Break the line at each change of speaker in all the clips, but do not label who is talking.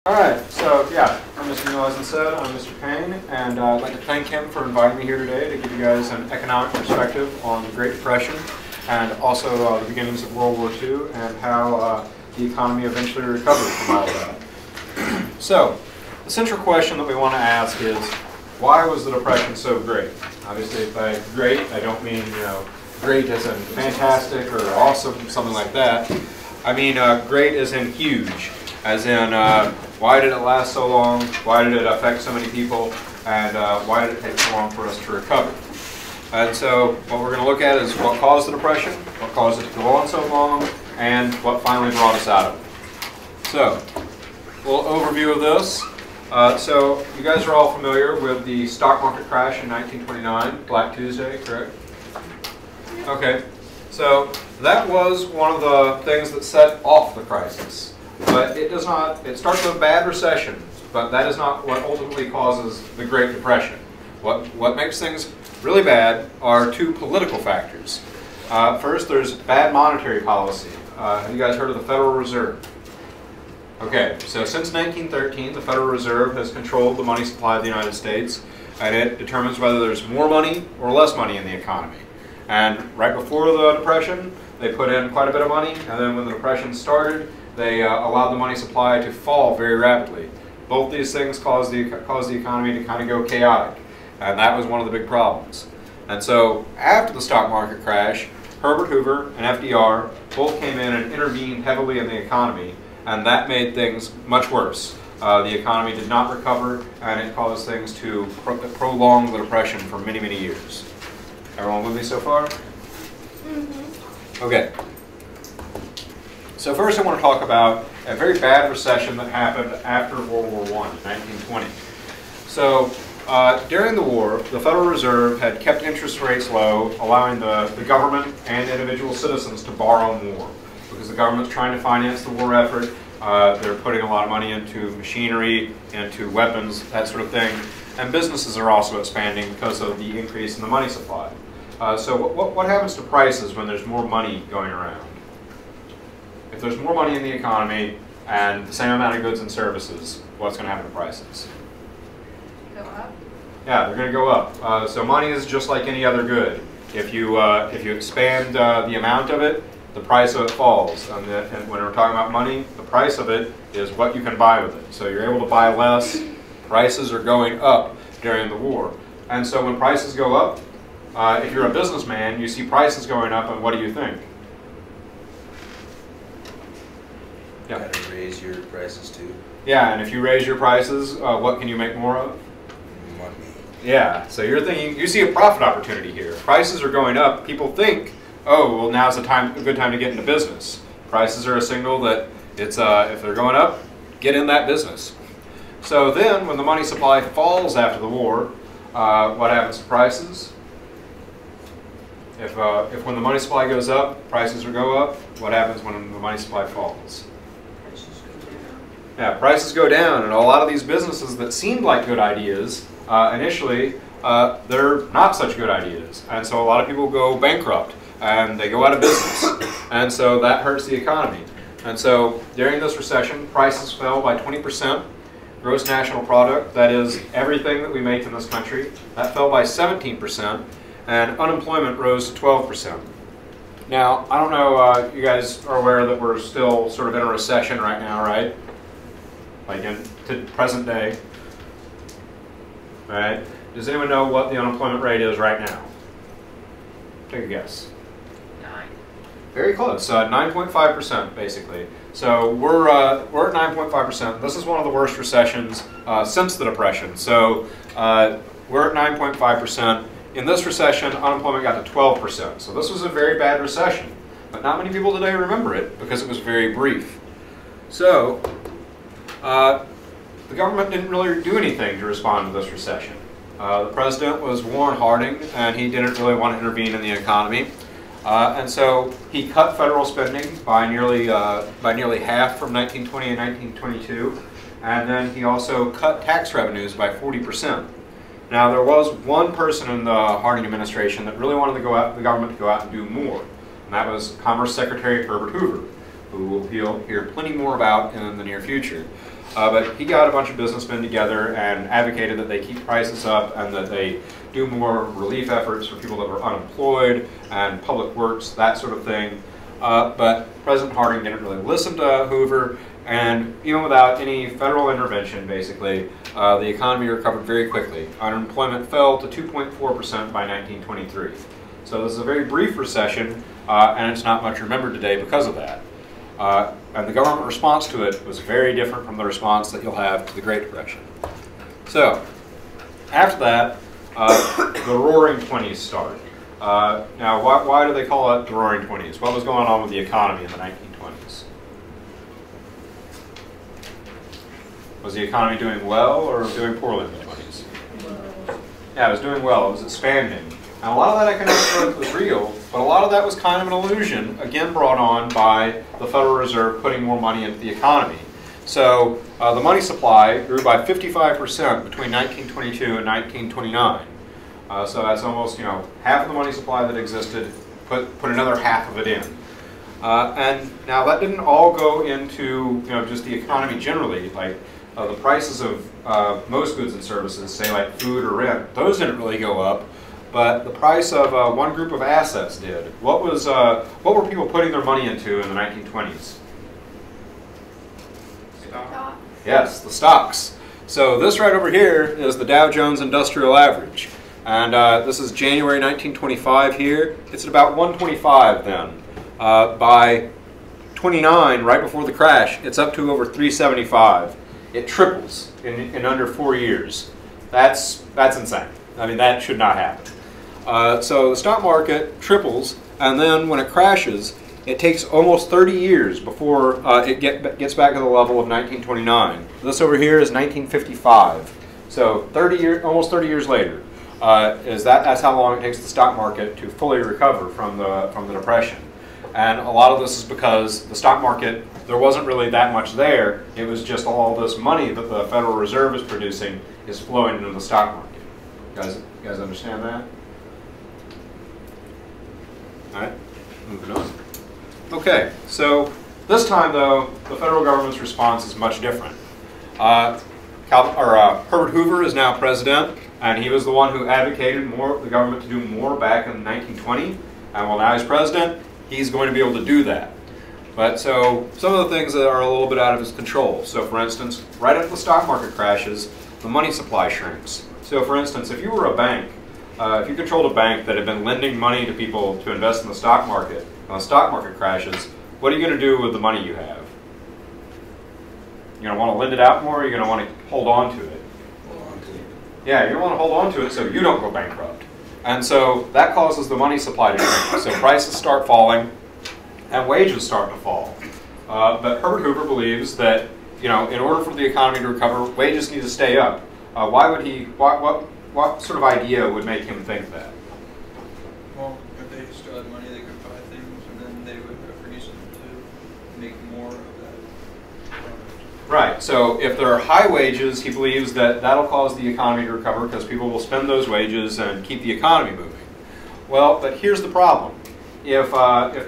All right, so yeah, Mr. Neal said, I'm Mr. Payne, and I'd like to thank him for inviting me here today to give you guys an economic perspective on the Great Depression and also the beginnings of World War II and how the economy eventually recovered from all of that. So, the central question that we want to ask is, why was the Depression so great? Obviously, by great, I don't mean, great as in fantastic or awesome, something like that. I mean great as in huge, as in why did it last so long, why did it affect so many people, and why did it take so long for us to recover? And so what we're going to look at is what caused the Depression, what caused it to go on so long, and what finally brought us out of it. So, a little overview of this. So you guys are all familiar with the stock market crash in 1929, Black Tuesday, correct? Okay, so that was one of the things that set off the crisis. But it does not, it starts with a bad recession, but that is not what ultimately causes the Great Depression. What makes things really bad are two political factors. First, there's bad monetary policy. Have you guys heard of the Federal Reserve? Okay, so since 1913, the Federal Reserve has controlled the money supply of the United States, and it determines whether there's more money or less money in the economy. And right before the Depression, they put in quite a bit of money, and then when the Depression started, they allowed the money supply to fall very rapidly. Both these things caused the economy to kind of go chaotic, and that was one of the big problems. And so after the stock market crash, Herbert Hoover and FDR both came in and intervened heavily in the economy, and that made things much worse. The economy did not recover, and it caused things to prolong the Depression for many, many years. Everyone with me so far? Mm-hmm. Okay. So first I want to talk about a very bad recession that happened after World War I, 1920. So during the war, the Federal Reserve had kept interest rates low, allowing the government and individual citizens to borrow more. Because the government's trying to finance the war effort, they're putting a lot of money into machinery, into weapons, that sort of thing. And businesses are also expanding because of the increase in the money supply. So what happens to prices when there's more money going around? If there's more money in the economy and the same amount of goods and services, what's going to happen to prices?
Go up?
Yeah, they're going to go up. So money is just like any other good. If you expand the amount of it, the price of it falls. And when we're talking about money, the price of it is what you can buy with it. So you're able to buy less. Prices are going up during the war. And so when prices go up, if you're a businessman, you see prices going up, and what do you think?
You gotta raise your prices too.
Yeah, and if you raise your prices, what can you make more of?
Money.
Yeah, so you're thinking, you see a profit opportunity here. Prices are going up. People think, oh, well, now's a good time to get into business. Prices are a signal that it's if they're going up, get in that business. So then, when the money supply falls after the war, what happens to prices? If when the money supply goes up, prices will go up. What happens when the money supply falls?
Prices go down.
Yeah, prices go down, and a lot of these businesses that seemed like good ideas initially, they're not such good ideas, and so a lot of people go bankrupt and they go out of business, and so that hurts the economy. And so during this recession, prices fell by 20%. Gross national product, that is everything that we make in this country, that fell by 17%. And unemployment rose to 12%. Now, I don't know, you guys are aware that we're still sort of in a recession right now, right? Like to present day. Right? Does anyone know what the unemployment rate is right now? Take a guess.
9.
Very close. 9.5% basically. So we're at 9.5%. This is one of the worst recessions since the Depression. So we're at 9.5%. In this recession, unemployment got to 12%. So this was a very bad recession. But not many people today remember it because it was very brief. So the government didn't really do anything to respond to this recession. The president was Warren Harding, and he didn't really want to intervene in the economy. And so he cut federal spending by nearly half from 1920 and 1922. And then he also cut tax revenues by 40%. Now, there was one person in the Harding administration that really wanted the government to go out and do more, and that was Commerce Secretary Herbert Hoover, who we'll hear plenty more about in the near future. But he got a bunch of businessmen together and advocated that they keep prices up and that they do more relief efforts for people that were unemployed and public works, that sort of thing. But President Harding didn't really listen to Hoover, and even without any federal intervention, basically, the economy recovered very quickly. Unemployment fell to 2.4% by 1923. So this is a very brief recession, and it's not much remembered today because of that. And the government response to it was very different from the response that you'll have to the Great Depression. So, after that, the Roaring Twenties start. Now, why do they call it the Roaring Twenties? What was going on with the economy in the 1920s? Was the economy doing well or doing poorly in the 20s? Yeah, it was doing well. It was expanding. And a lot of that economic growth was real, but a lot of that was kind of an illusion, again brought on by the Federal Reserve putting more money into the economy. So the money supply grew by 55% between 1922 and 1929. So that's almost, half of the money supply that existed, put another half of it in. And now that didn't all go into, just the economy generally. Like the prices of most goods and services, say like food or rent, those didn't really go up. But the price of one group of assets did. What were people putting their money into in the 1920s?
Stop.
Yes, the stocks. So this right over here is the Dow Jones Industrial Average. And this is January 1925 here. It's at about 125 then. By 29, right before the crash, it's up to over 375. It triples in under 4 years. That's insane. I mean, that should not happen. So the stock market triples, and then when it crashes, it takes almost 30 years before it gets back to the level of 1929. This over here is 1955. So almost 30 years later, that's how long it takes the stock market to fully recover from the Depression. And a lot of this is because the stock market, there wasn't really that much there. It was just all this money that the Federal Reserve is producing is flowing into the stock market. You guys understand that? All right, moving on. Okay, so this time though, the federal government's response is much different. Herbert Hoover is now president, and he was the one who advocated the government to do more back in 1920. And while now he's president, he's going to be able to do that. But so some of the things that are a little bit out of his control. So for instance, right after the stock market crashes, the money supply shrinks. So for instance, if you were a bank, if you controlled a bank that had been lending money to people to invest in the stock market, and the stock market crashes, what are you going to do with the money you have? You're going to want to lend it out more, or you're going to want to hold on to it?
Hold on to it.
Yeah, you're going to want to hold on to it so you don't go bankrupt. And so that causes the money supply to shrink. So prices start falling, and wages start to fall. But Herbert Hoover believes that, in order for the economy to recover, wages need to stay up. What sort of idea would make him think that?
Well, if they still had money, they could buy things, and then they would produce them to make more of that product.
Right. So if there are high wages, he believes that that'll cause the economy to recover because people will spend those wages and keep the economy moving. Well, but here's the problem. If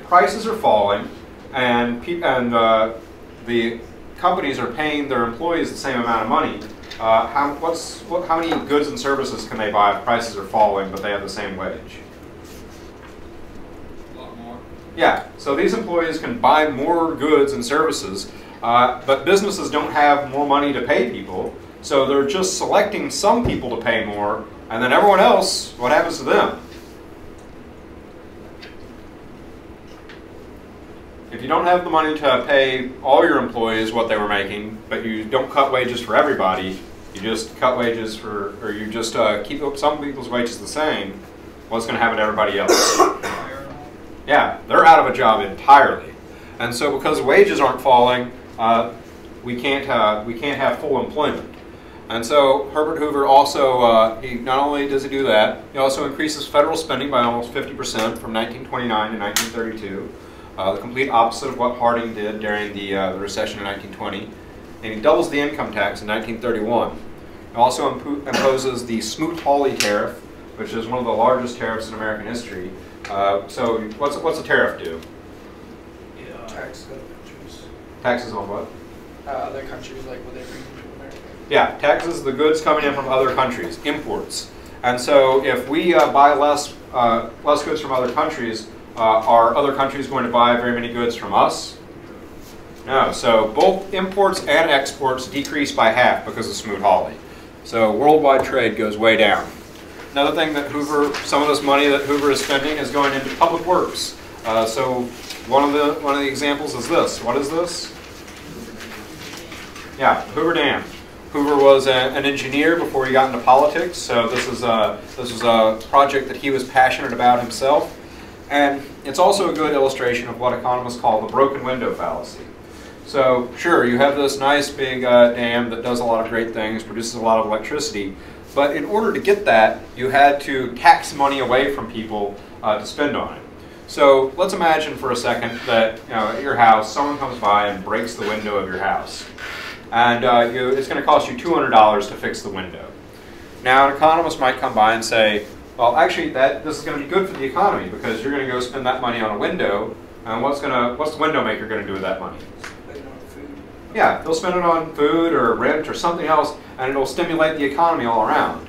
prices are falling and the companies are paying their employees the same amount of money, how many goods and services can they buy if prices are falling but they have the same wage?
A lot more.
Yeah, so these employees can buy more goods and services, but businesses don't have more money to pay people, so they're just selecting some people to pay more, and then everyone else, what happens to them? If you don't have the money to pay all your employees what they were making, but you don't cut wages for everybody, you just cut wages or you just keep some people's wages the same, what's going to happen to everybody else? Yeah, they're out of a job entirely. And so because wages aren't falling, we can't have full employment. And so Herbert Hoover also, he not only does he do that, he also increases federal spending by almost 50% from 1929 to 1932. The complete opposite of what Harding did during the recession in 1920. And he doubles the income tax in 1931. He also imposes the Smoot-Hawley tariff, which is one of the largest tariffs in American history. So what's a tariff do?
Tax expenditures.
Taxes on what?
other countries, like what they bring to America?
Yeah, taxes the goods coming in from other countries, imports. And so if we buy less goods from other countries, are other countries going to buy very many goods from us? No. So both imports and exports decrease by half because of Smoot-Hawley. So worldwide trade goes way down. Another thing that some of this money that Hoover is spending is going into public works. So one of the examples is this. What is this? Yeah, Hoover Dam. Hoover was an engineer before he got into politics, so this was a project that he was passionate about himself. And it's also a good illustration of what economists call the broken window fallacy. So sure, you have this nice big dam that does a lot of great things, produces a lot of electricity, but in order to get that, you had to tax money away from people to spend on it. So let's imagine for a second that at your house, someone comes by and breaks the window of your house. And it's going to cost you $200 to fix the window. Now, an economist might come by and say, well, actually, this is going to be good for the economy because you're going to go spend that money on a window, and what's the window maker going to do with that money?
Spend it on food.
Yeah, they'll spend it on food or rent or something else, and it'll stimulate the economy all around.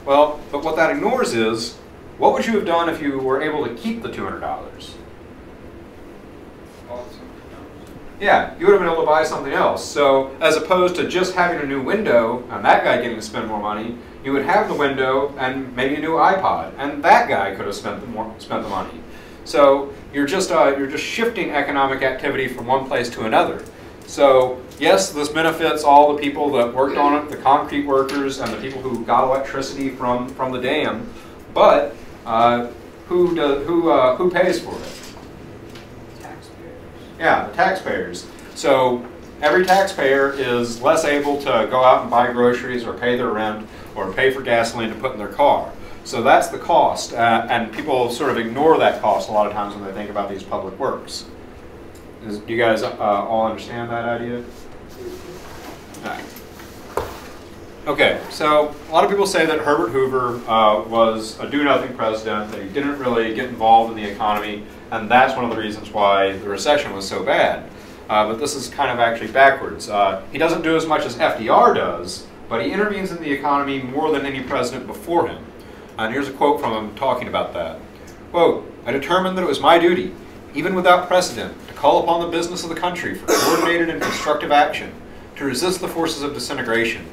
Well, but what that ignores is, what would you have done if you were able to keep the $200? Yeah, you would have been able to buy something else. So as opposed to just having a new window and that guy getting to spend more money, you would have the window and maybe a new iPod, and that guy could have spent the money. So you're just shifting economic activity from one place to another. So yes, this benefits all the people that worked on it, the concrete workers and the people who got electricity from the dam, but who pays for it? Yeah, the taxpayers. So every taxpayer is less able to go out and buy groceries or pay their rent or pay for gasoline to put in their car. So that's the cost, and people sort of ignore that cost a lot of times when they think about these public works. Do you guys all understand that idea? All right. Okay, so a lot of people say that Herbert Hoover was a do-nothing president, that he didn't really get involved in the economy, and that's one of the reasons why the recession was so bad. But this is kind of actually backwards. He doesn't do as much as FDR does, but he intervenes in the economy more than any president before him. And here's a quote from him talking about that. Quote, "I determined that it was my duty, even without precedent, to call upon the business of the country for coordinated and constructive action, to resist the forces of disintegration.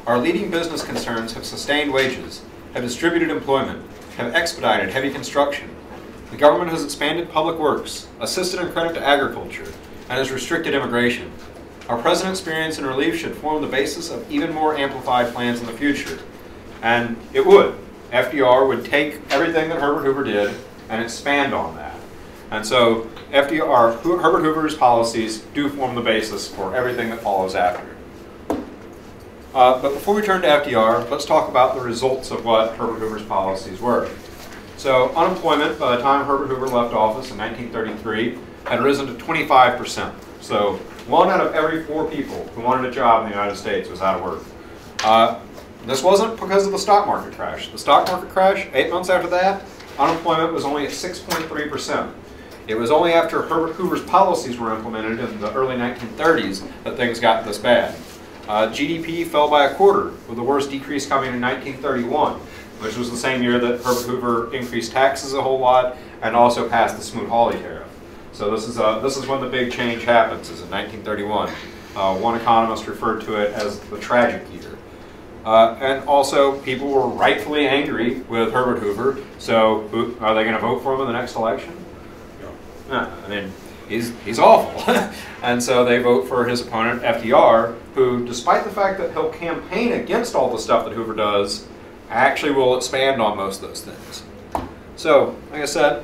Our leading business concerns have sustained wages, have distributed employment, have expedited heavy construction. The government has expanded public works, assisted in credit to agriculture, and has restricted immigration. Our present experience and relief should form the basis of even more amplified plans in the future." And it would. FDR would take everything that Herbert Hoover did and expand on that. And so Herbert Hoover's policies do form the basis for everything that follows after. But before we turn to FDR, let's talk about the results of what Herbert Hoover's policies were. So unemployment, by the time Herbert Hoover left office in 1933, had risen to 25%. So 1 out of every 4 people who wanted a job in the United States was out of work. This wasn't because of the stock market crash. The stock market crash, 8 months after that, unemployment was only at 6.3%. It was only after Herbert Hoover's policies were implemented in the early 1930s that things got this bad. GDP fell by 1/4, with the worst decrease coming in 1931, which was the same year that Herbert Hoover increased taxes a whole lot and also passed the Smoot-Hawley tariff. So this is when the big change happens, is in 1931. One economist referred to it as the tragic year. And also, people were rightfully angry with Herbert Hoover, so are they going to vote for him in the next election? No. I mean, he's awful. And so they vote for his opponent, FDR, who, despite the fact that he'll campaign against all the stuff that Hoover does, actually will expand on most of those things. So, like I said,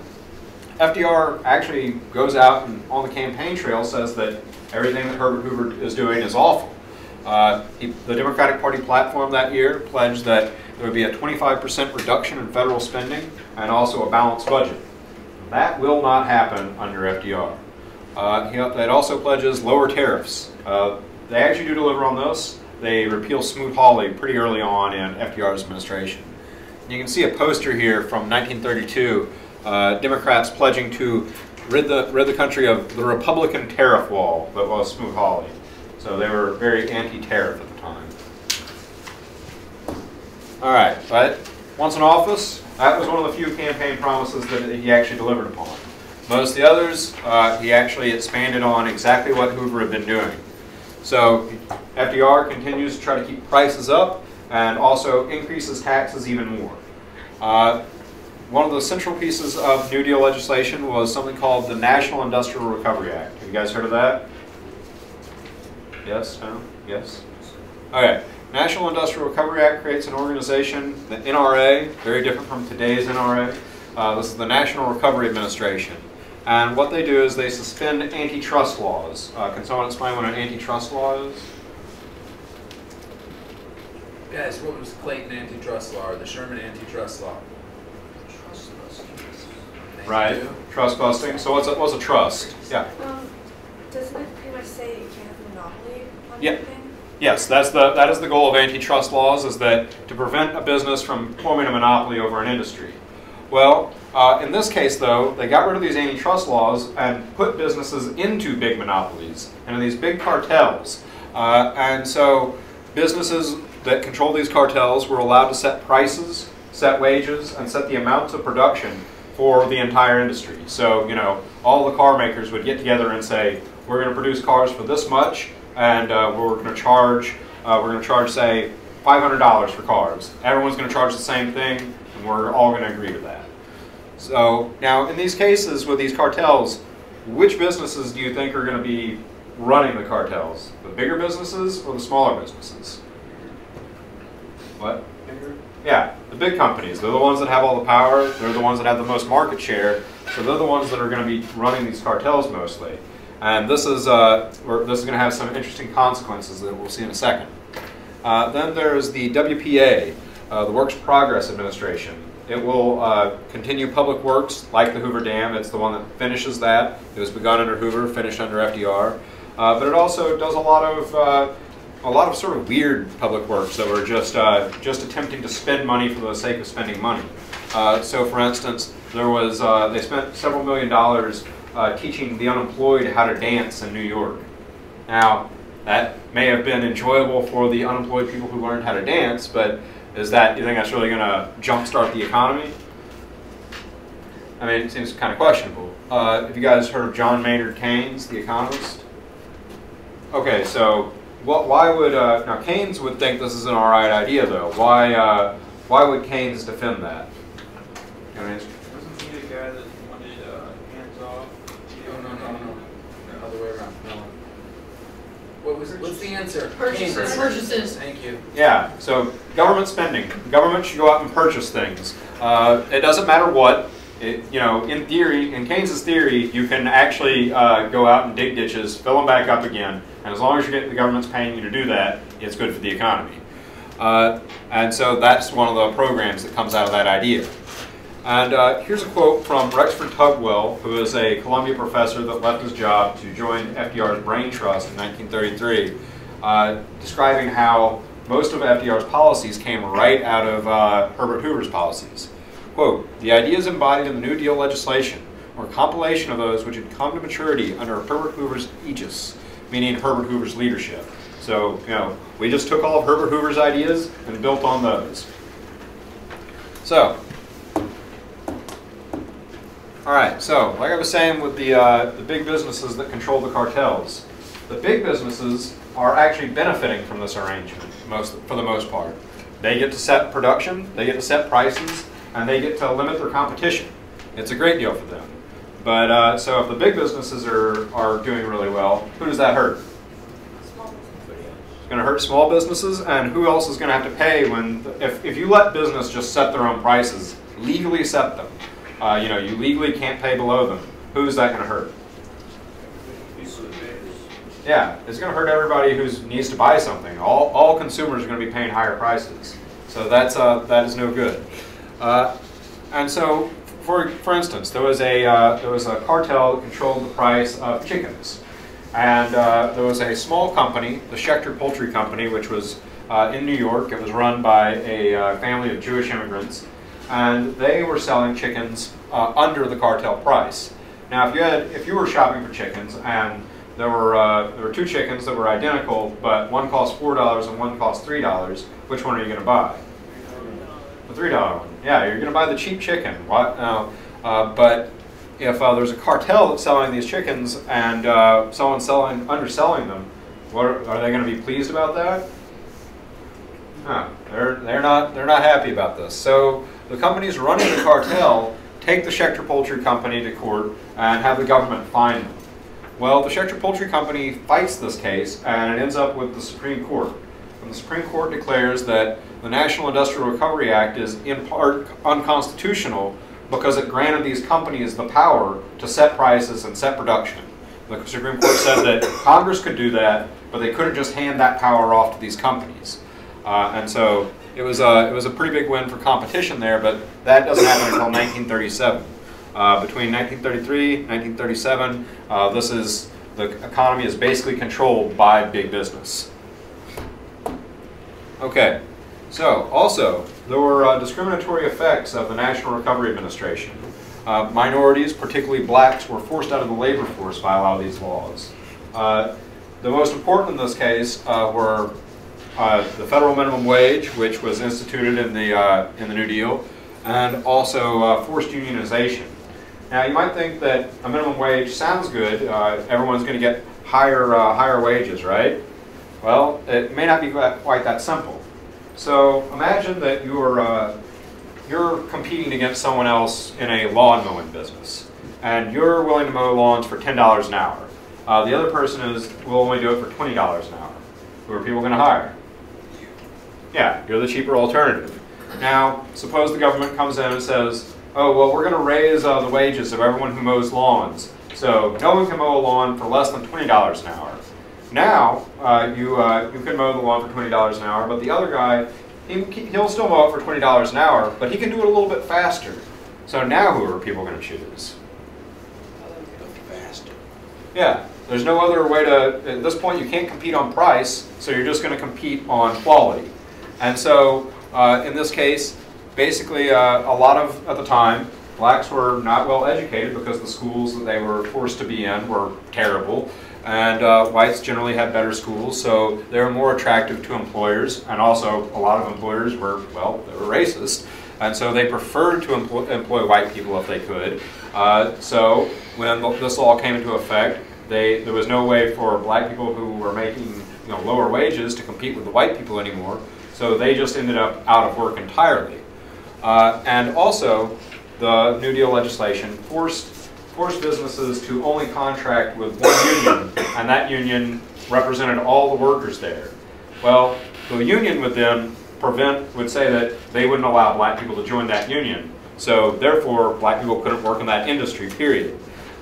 FDR actually goes out and on the campaign trail says that everything that Herbert Hoover is doing is awful. The Democratic Party platform that year pledged that there would be a 25% reduction in federal spending and also a balanced budget. That will not happen under FDR. It also pledges lower tariffs. They actually do deliver on this. They repeal Smoot-Hawley pretty early on in FDR's administration. You can see a poster here from 1932, Democrats pledging to rid the country of the Republican tariff wall that was Smoot-Hawley. So they were very anti-tariff at the time. All right, but once in office, that was one of the few campaign promises that he actually delivered upon. Most of the others, he actually expanded on exactly what Hoover had been doing. So FDR continues to try to keep prices up and also increases taxes even more. One of the central pieces of New Deal legislation was something called the National Industrial Recovery Act. Have you guys heard of that? Yes? No? Yes? Okay. National Industrial Recovery Act creates an organization, the NRA, very different from today's NRA. This is the National Recovery Administration. And what they do is they suspend antitrust laws. Can someone explain what an antitrust law is?
Guys, what was the Clayton antitrust law or the Sherman antitrust law?
Trust busting.
Right. Trust busting. So what's a trust? Yeah.
Doesn't it pretty much say you can't have a monopoly on
Yeah.
anything?
Yes, that is the goal of antitrust laws, is that to prevent a business from forming a monopoly over an industry. Well, in this case, though, they got rid of these antitrust laws and put businesses into big monopolies and in these big cartels. And so businesses that control these cartels were allowed to set prices, set wages, and set the amounts of production for the entire industry. So, you know, all the car makers would get together and say, we're going to produce cars for this much, and we're going to charge, say, $500 for cars. Everyone's going to charge the same thing, and we're all going to agree to that. So now, in these cases with these cartels, which businesses do you think are going to be running the cartels? The bigger businesses or the smaller businesses? What? Yeah, the big companies. They're the ones that have all the power. They're the ones that have the most market share. So they're the ones that are going to be running these cartels mostly. And this is going to have some interesting consequences that we'll see in a second. Then there's the WPA, the Works Progress Administration. It will continue public works like the Hoover Dam. It's the one that finishes that. It was begun under Hoover, finished under FDR. But it also does a lot of sort of weird public works that were just attempting to spend money for the sake of spending money. So, for instance, there was they spent several $1 million teaching the unemployed how to dance in New York. Now, that may have been enjoyable for the unemployed people who learned how to dance, but you think that's really going to jumpstart the economy? I mean, it seems kind of questionable. Have you guys heard of John Maynard Keynes, the economist? Okay, so why would now Keynes would think this is an all right idea, though. Why would Keynes defend that? You know what I mean?
Wasn't he the guy that wanted hands off?
No. Other way around. No. What's the answer?
Purchases.
Purchases. Thank you.
Yeah, so government spending. The government should go out and purchase things. It doesn't matter what. In theory, in Keynes's theory, you can actually go out and dig ditches, fill them back up again, and as long as the government's paying you to do that, it's good for the economy. And so that's one of the programs that comes out of that idea. And here's a quote from Rexford Tugwell, who is a Columbia professor that left his job to join FDR's Brain Trust in 1933, describing how most of FDR's policies came right out of Herbert Hoover's policies. Quote, "The ideas embodied in the New Deal legislation were a compilation of those which had come to maturity under Herbert Hoover's aegis," meaning Herbert Hoover's leadership. So, we just took all of Herbert Hoover's ideas and built on those. So, all right, so like I was saying with the big businesses that control the cartels, the big businesses are actually benefiting from this arrangement for the most part. They get to set production, they get to set prices, and they get to limit their competition. It's a great deal for them. But so if the big businesses are doing really well, who does that hurt? It's going to hurt small businesses, and who else is going to have to pay if you let business just set their own prices, legally set them, you legally can't pay below them, who's that going to hurt? Yeah, it's going to hurt everybody who needs to buy something. All consumers are going to be paying higher prices. So that is no good. And so, for instance, there was a cartel that controlled the price of chickens, and there was a small company, the Schechter Poultry Company, which was in New York. It was run by a family of Jewish immigrants, and they were selling chickens under the cartel price. Now, if you were shopping for chickens and there were two chickens that were identical, but one cost $4 and one cost $3. Which one are you going to buy? The $3 one. Yeah, you're going to buy the cheap chicken. What? But if there's a cartel that's selling these chickens and someone's underselling them, are they going to be pleased about that? No, they're not happy about this. So the companies running the cartel take the Schechter Poultry Company to court and have the government fine them. Well, the Schechter Poultry Company fights this case, and it ends up with the Supreme Court. And the Supreme Court declares that the National Industrial Recovery Act is in part unconstitutional because it granted these companies the power to set prices and set production. The Supreme Court said that Congress could do that, but they couldn't just hand that power off to these companies. And so it was a pretty big win for competition there, but that doesn't happen until 1937. Between 1933 and 1937, the economy is basically controlled by big business. Okay, so also there were discriminatory effects of the National Recovery Administration. Minorities, particularly blacks, were forced out of the labor force by a lot of these laws. The most important in this case were the federal minimum wage, which was instituted in the New Deal, and also forced unionization. Now, you might think that a minimum wage sounds good. Everyone's going to get higher wages, right? Well, it may not be quite that simple. So imagine that you're competing against someone else in a lawn mowing business, and you're willing to mow lawns for $10 an hour. The other person will only do it for $20 an hour. Who are people going to hire? Yeah, you're the cheaper alternative. Now, suppose the government comes in and says, oh, well, we're going to raise the wages of everyone who mows lawns. So no one can mow a lawn for less than $20 an hour. Now, you can mow the lawn for $20 an hour, but the other guy, he'll still mow it for $20 an hour, but he can do it a little bit faster. So now who are people going to choose?
Faster.
Yeah, there's no other way to, at this point you can't compete on price, so you're just going to compete on quality. And so in this case, basically at the time, blacks were not well educated because the schools that they were forced to be in were terrible. And whites generally had better schools, so they were more attractive to employers. And also a lot of employers were, well, they were racist. And so they preferred to employ white people if they could. So when this law came into effect, there was no way for black people who were making lower wages to compete with the white people anymore. So they just ended up out of work entirely. And also, the New Deal legislation forced businesses to only contract with one union, and that union represented all the workers there. Well, the union would then would say that they wouldn't allow black people to join that union. So therefore, black people couldn't work in that industry, period.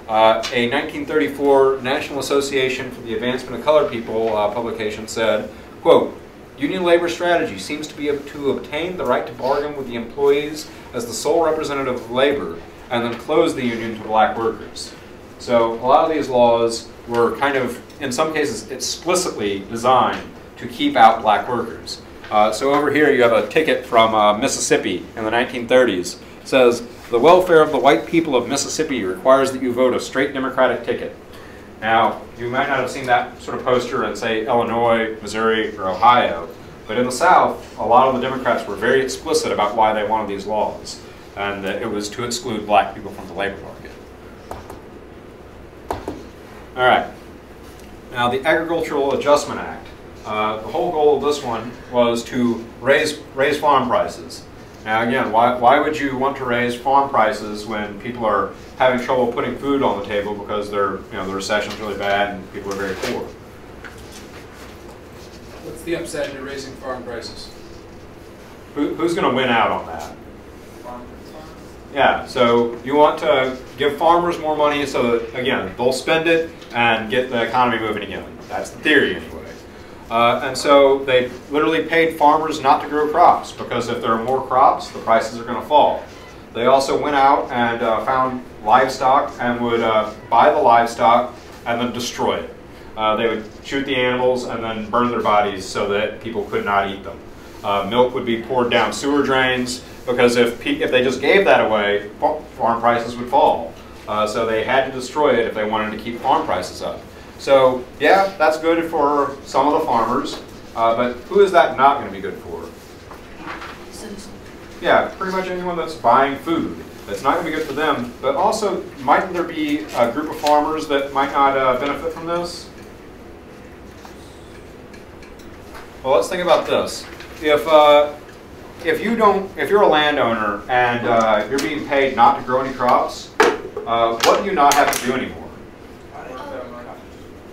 A 1934 National Association for the Advancement of Colored People publication said, quote, union labor strategy seems to be to obtain the right to bargain with the employees as the sole representative of labor and then close the union to black workers. So a lot of these laws were kind of, in some cases, explicitly designed to keep out black workers. So over here you have a ticket from Mississippi in the 1930s. It says, the welfare of the white people of Mississippi requires that you vote a straight Democratic ticket. Now, you might not have seen that sort of poster in, say, Illinois, Missouri, or Ohio, but in the South, a lot of the Democrats were very explicit about why they wanted these laws, and it was to exclude black people from the labor market. All right. Now, the Agricultural Adjustment Act. The whole goal of this one was to raise farm prices. Now, again, why would you want to raise farm prices when people are having trouble putting food on the table because the recession's really bad and people are very poor?
What's the upside to raising farm prices?
Who's going to win out on that? Yeah, so you want to give farmers more money so that, again, they'll spend it and get the economy moving again. That's the theory anyway. And so they literally paid farmers not to grow crops because if there are more crops, the prices are going to fall. They also went out and found livestock and would buy the livestock and then destroy it. They would shoot the animals and then burn their bodies so that people could not eat them. Milk would be poured down sewer drains because if they just gave that away, farm prices would fall. So they had to destroy it if they wanted to keep farm prices up. So yeah, that's good for some of the farmers, but who is that not going to be good for? Yeah, pretty much anyone that's buying food. It's not going to be good for them, but also might there be a group of farmers that might not benefit from this? Well, let's think about this. If you're a landowner and you're being paid not to grow any crops, what do you not have to do anymore?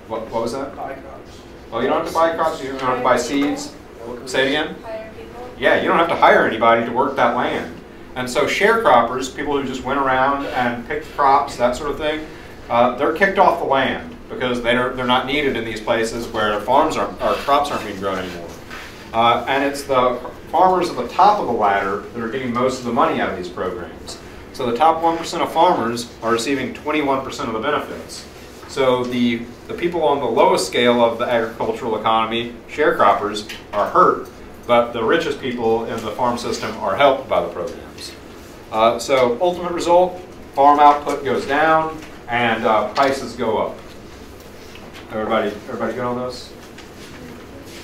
What was that?
Buy crops.
Well, you don't have to buy crops. You don't have to buy seeds. Say it again.
Hire people.
Yeah, you don't have to hire anybody to work that land. And so sharecroppers, people who just went around and picked crops, that sort of thing, they're kicked off the land because they're not needed in these places where crops aren't being grown anymore. And it's the farmers at the top of the ladder that are getting most of the money out of these programs. So the top 1% of farmers are receiving 21% of the benefits. So the people on the lowest scale of the agricultural economy, sharecroppers, are hurt, but the richest people in the farm system are helped by the programs. So ultimate result, farm output goes down and prices go up. Everybody good on this?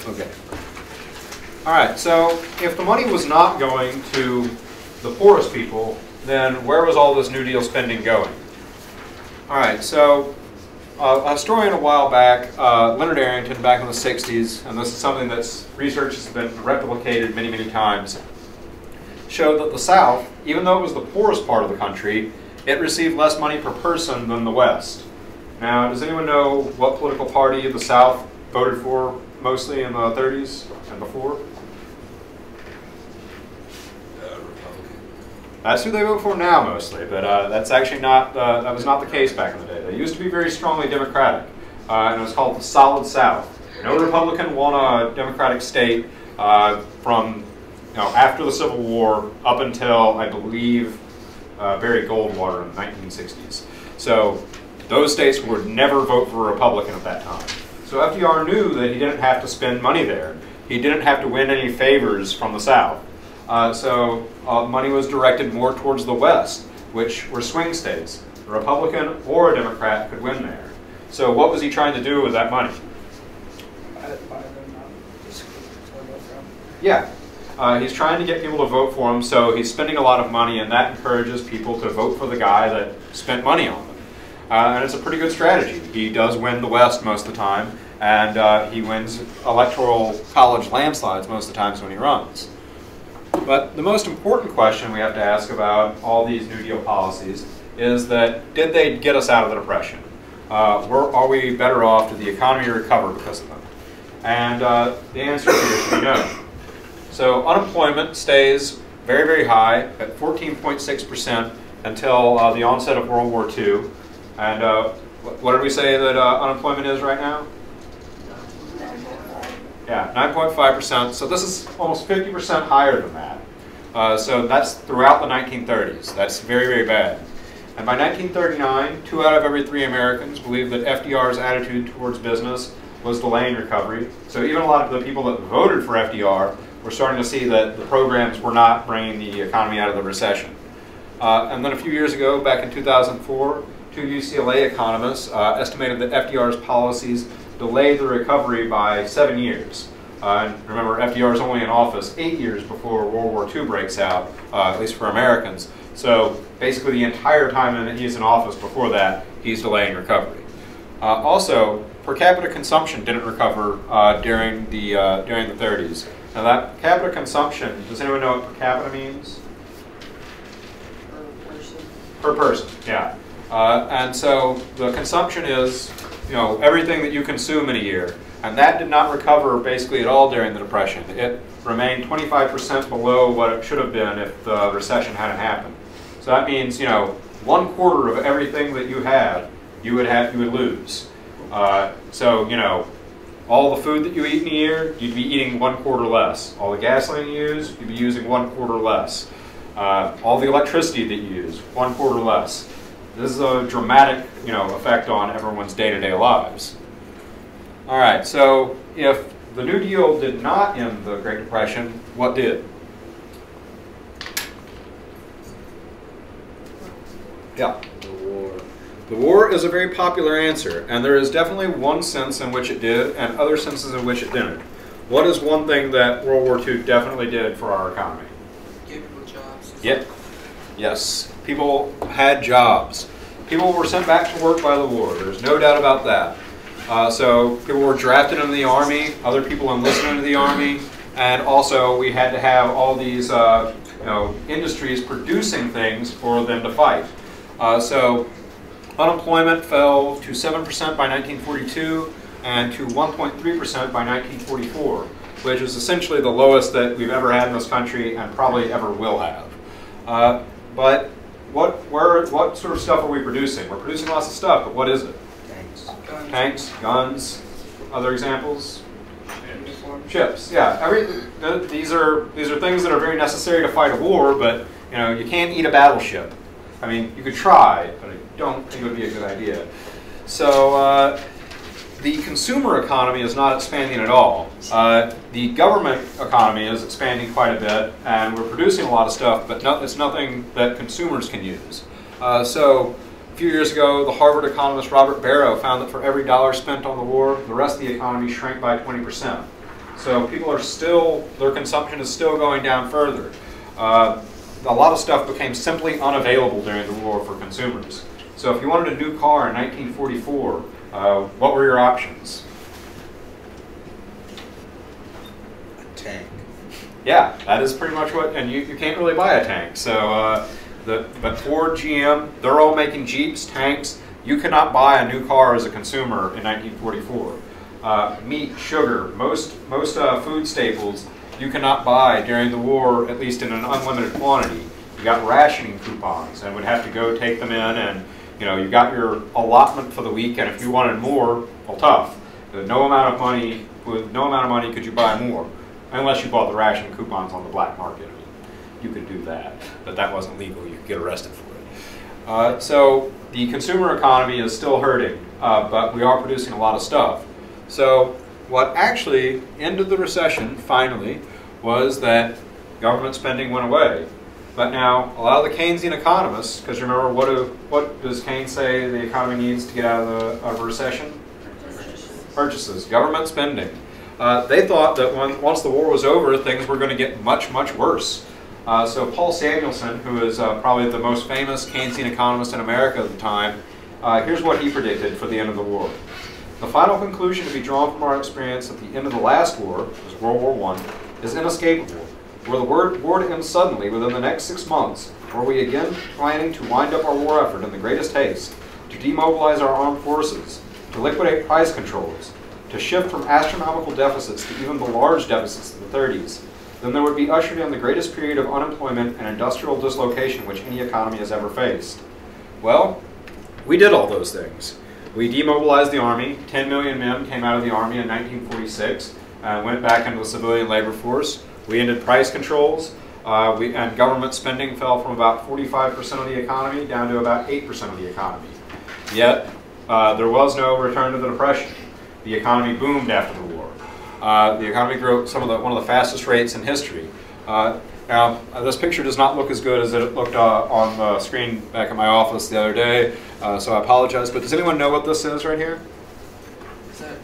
Okay. All right, so if the money was not going to the poorest people, then where was all this New Deal spending going? All right, so a historian a while back, Leonard Arrington, back in the 60s, and this is something that's research has been replicated many, many times, showed that the South, even though it was the poorest part of the country, it received less money per person than the West. Now, does anyone know what political party the South voted for mostly in the 30s and before?
Republican.
That's who they vote for now mostly, but that's actually not, that was not the case back in the day. They used to be very strongly Democratic, and it was called the Solid South. No Republican won a Democratic state from after the Civil War up until, I believe, Barry Goldwater in the 1960s. So those states would never vote for a Republican at that time. So FDR knew that he didn't have to spend money there. He didn't have to win any favors from the South. So money was directed more towards the West, which were swing states. A Republican or a Democrat could win there. So what was he trying to do with that money?
Buy them, not just vote for them.
Yeah. He's trying to get people to vote for him, so he's spending a lot of money, and that encourages people to vote for the guy that spent money on them. And it's a pretty good strategy. He does win the West most of the time, and he wins electoral college landslides most of the times when he runs. But the most important question we have to ask about all these New Deal policies is that, did they get us out of the Depression? Are we better off? Did the economy recover because of them? And the answer is no. So unemployment stays very, very high at 14.6% until the onset of World War II. And what did we say that unemployment is right now? Yeah, 9.5%. So this is almost 50% higher than that. So that's throughout the 1930s. That's very, very bad. And by 1939, 2 out of every 3 Americans believed that FDR's attitude towards business was delaying recovery. So even a lot of the people that voted for FDR were starting to see that the programs were not bringing the economy out of the recession. And then a few years ago, back in 2004, 2 UCLA economists estimated that FDR's policies delayed the recovery by 7 years. And remember, FDR is only in office 8 years before World War II breaks out, at least for Americans. So basically the entire time that he's in office before that, he's delaying recovery. Also, per capita consumption didn't recover during the 30s. Now that per capita consumption, does anyone know what per capita means?
Per person.
Per person, yeah. And so the consumption is, everything that you consume in a year. And that did not recover basically at all during the Depression. It remained 25% below what it should have been if the recession hadn't happened. So that means, 1/4 of everything that you have, you would lose. So, all the food that you eat in a year, you'd be eating 1/4 less. All the gasoline you use, you'd be using 1/4 less. All the electricity that you use, 1/4 less. This is a dramatic, effect on everyone's day-to-day lives. All right, so if the New Deal did not end the Great Depression, what did? Yeah.
The war.
The war is a very popular answer, and there is definitely one sense in which it did and other senses in which it didn't. What is one thing that World War II definitely did for our economy?
Give people jobs.
Yep. Yes. People had jobs. People were sent back to work by the war. There's no doubt about that. So people were drafted into the Army, other people enlisted into the Army, and also we had to have all these industries producing things for them to fight. So unemployment fell to 7% by 1942 and to 1.3% by 1944, which is essentially the lowest that we've ever had in this country and probably ever will have. But what sort of stuff are we producing? We're producing lots of stuff, but what is it?
Tanks.
Tanks, guns, other examples?
Uniforms.
Ships, yeah. These are things that are very necessary to fight a war, but you can't eat a battleship. I mean, you could try, but I don't think it would be a good idea. So the consumer economy is not expanding at all. The government economy is expanding quite a bit, and we're producing a lot of stuff, but it's nothing that consumers can use. So a few years ago, the Harvard economist Robert Barrow found that for every dollar spent on the war, the rest of the economy shrank by 20%. So people are still, their consumption is still going down further. A lot of stuff became simply unavailable during the war for consumers. So if you wanted a new car in 1944, what were your options?
A tank.
Yeah, that is pretty much what, and you can't really buy a tank. So, but Ford, GM, they're all making Jeeps, tanks. You cannot buy a new car as a consumer in 1944. Meat, sugar, most food staples you cannot buy during the war, at least in an unlimited quantity. You got rationing coupons and would have to go take them in, and you got your allotment for the week, and if you wanted more, well, tough. With no amount of money could you buy more, unless you bought the rationing coupons on the black market. I mean, you could do that, but that wasn't legal. You could get arrested for it. So the consumer economy is still hurting, but we are producing a lot of stuff. So what actually ended the recession, finally, was that government spending went away. But now, a lot of the Keynesian economists, because remember, what does Keynes say the economy needs to get out of a recession? Purchases, government spending. They thought that once the war was over, things were going to get much, much worse. So Paul Samuelson, who is probably the most famous Keynesian economist in America at the time, here's what he predicted for the end of the war. The final conclusion to be drawn from our experience at the end of the last war, which was World War I, is inescapable. Were the war to end suddenly within the next 6 months, were we again planning to wind up our war effort in the greatest haste, to demobilize our armed forces, to liquidate price controls, to shift from astronomical deficits to even the large deficits of the 30s, then there would be ushered in the greatest period of unemployment and industrial dislocation which any economy has ever faced. Well, we did all those things. We demobilized the Army. 10 million men came out of the Army in 1946, went back into the civilian labor force. We ended price controls, and government spending fell from about 45% of the economy down to about 8% of the economy. Yet, there was no return to the Depression. The economy boomed after the war. The economy grew at one of the fastest rates in history. Now, this picture does not look as good as it looked on the screen back in my office the other day, so I apologize. But does anyone know what this is right here?
Is that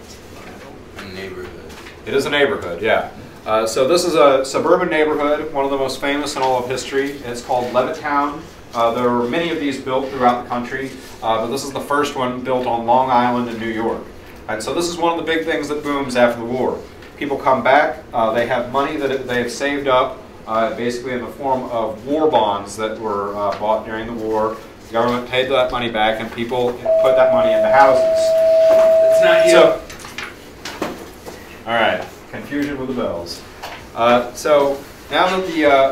A neighborhood.
It is a neighborhood, yeah. So this is a suburban neighborhood, one of the most famous in all of history. It's called Levittown. There were many of these built throughout the country, but this is the first one built on Long Island in New York. And so this is one of the big things that booms after the war. People come back, they have money that they have saved up, basically in the form of war bonds that were bought during the war. The government paid that money back, and people put that money into houses.
It's not you.
So, all right. Confusion with the bells. So now that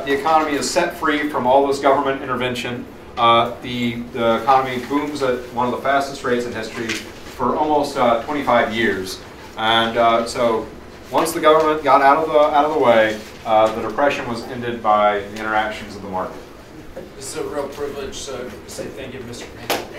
the economy is set free from all this government intervention, the economy booms at one of the fastest rates in history for almost 25 years. And so once the government got out of the way, the Depression was ended by the interactions of the market.
This is a real privilege, so say thank you, Mr. Payne.